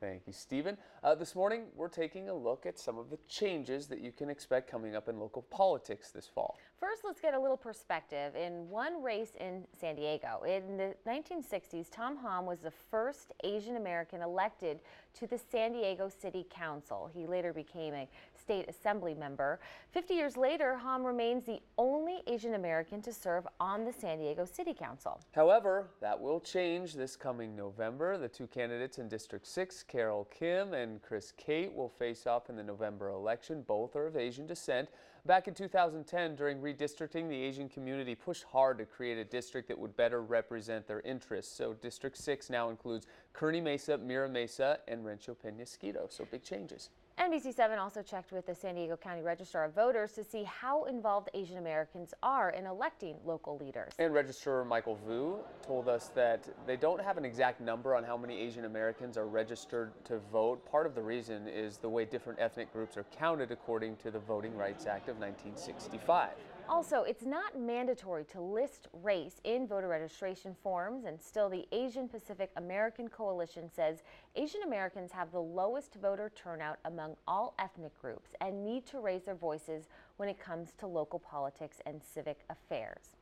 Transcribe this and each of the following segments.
Thank you, Stephen. This morning, we're taking a look at some of the changes that you can expect coming up in local politics this fall. First, let's get a little perspective. In one race in San Diego, in the 1960s, Tom Hom was the first Asian American elected to the San Diego City Council. He later became a state assembly member. 50 years later, Hom remains the only Asian American to serve on the San Diego City Council. However, that will change this coming November. The two candidates in District 6, Carol Kim and Chris Kate, will face off in the November election. Both are of Asian descent. Back in 2010, during redistricting, the Asian community pushed hard to create a district that would better represent their interests. So District 6 now includes Kearny Mesa, Mira Mesa, and Rancho Penasquito. So big changes. NBC7 also checked with the San Diego County Registrar of Voters to see how involved Asian Americans are in electing local leaders. And Registrar Michael Vu told us that they don't have an exact number on how many Asian Americans are registered to vote. Part of the reason is the way different ethnic groups are counted according to the Voting Rights Act of 1965. Also, it's not mandatory to list race in voter registration forms, and still the Asian Pacific American Coalition says Asian Americans have the lowest voter turnout among all ethnic groups and need to raise their voices when it comes to local politics and civic affairs.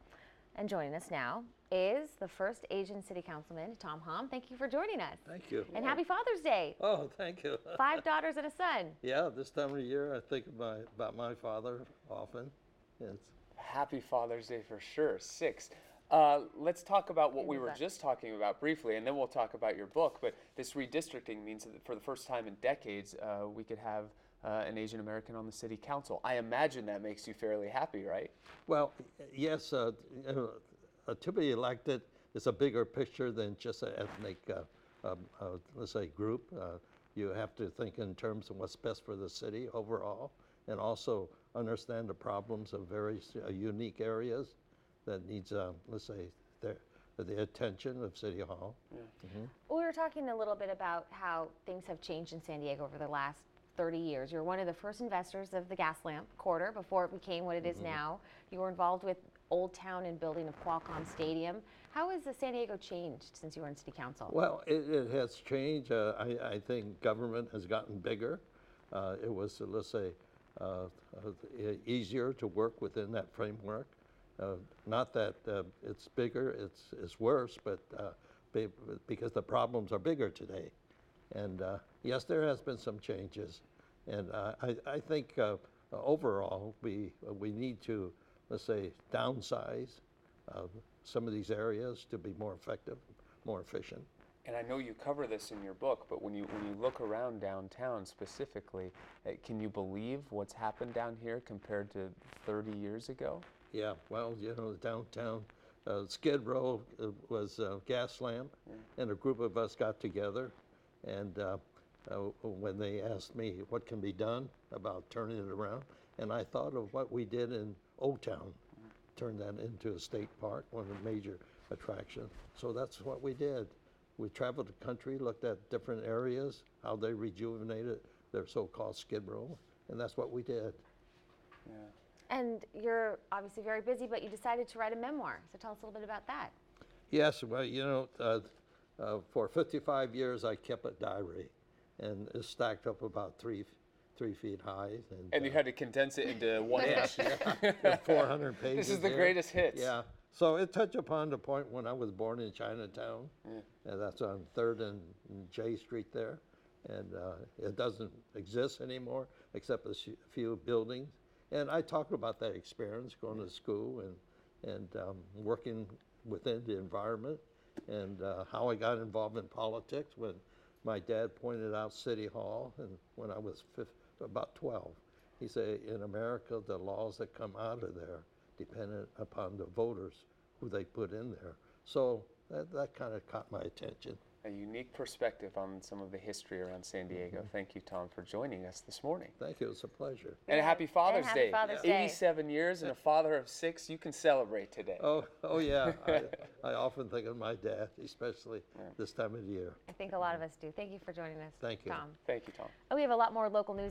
And joining us now is the first Asian City Councilman, Tom Hom. Thank you for joining us. Thank you. And happy Father's Day. Oh, thank you. 5 daughters and a son. Yeah, this time of year I think about my father often. It's Happy Father's Day for sure. 6. Let's talk about what we were just talking about briefly, and then we'll talk about your book. But this redistricting means that for the first time in decades, we could have an Asian American on the city council. I imagine that makes you fairly happy, right? well, yes. To be elected is a bigger picture than just an ethnic, let's say, group. You have to think in terms of what's best for the city overall, and also understand the problems of very unique areas that needs, let's say, the attention of City Hall. Yeah. We were talking a little bit about how things have changed in San Diego over the last 30 years. You're one of the first investors of the gas lamp quarter before it became what it is now. You were involved with Old Town and building of Qualcomm Stadium. How has the San Diego changed since you were in City Council? Well, it has changed. I think government has gotten bigger. It was, let's say, easier to work within that framework. Not that it's bigger, it's worse, but because the problems are bigger today. And yes, there has been some changes. And I think overall we need to, let's say, downsize some of these areas to be more effective, more efficient. And I know you cover this in your book, but when you look around downtown specifically, can you believe what's happened down here compared to 30 years ago? Yeah, well, downtown Skid Row was gas lamp, and a group of us got together, and when they asked me what can be done about turning it around, and I thought of what we did in Old Town, turned that into a state park, one of the major attractions. So that's what we did. We traveled the country, looked at different areas, how they rejuvenated their so-called Skid Row, and that's what we did. Yeah. And you're obviously very busy, but you decided to write a memoir. So tell us a little bit about that. Yes, well, for 55 years I kept a diary, and it stacked up about 3 feet high. And you had to condense it into 1 inch. Yeah, 400 pages. This is the there. greatest hits. Yeah. So it touched upon the point when I was born in Chinatown, and that's on 3rd and J Street there, and it doesn't exist anymore except a few buildings. And I talk about that experience, going to school and working within the environment, and how I got involved in politics when my dad pointed out City Hall, and when I was about 12. He said, in America, the laws that come out of there dependent upon the voters who they put in there. So that kind of caught my attention. A unique perspective on some of the history around San Diego. Thank you, Tom, for joining us this morning. Thank you. It's a pleasure. And happy Father's Day. Father's Day. 87 years and a father of 6. You can celebrate today. Oh yeah. I often think of my dad, especially this time of the year. I think a lot of us do. Thank you for joining us, Thank you. Tom. Thank you, Tom. We have a lot more local news.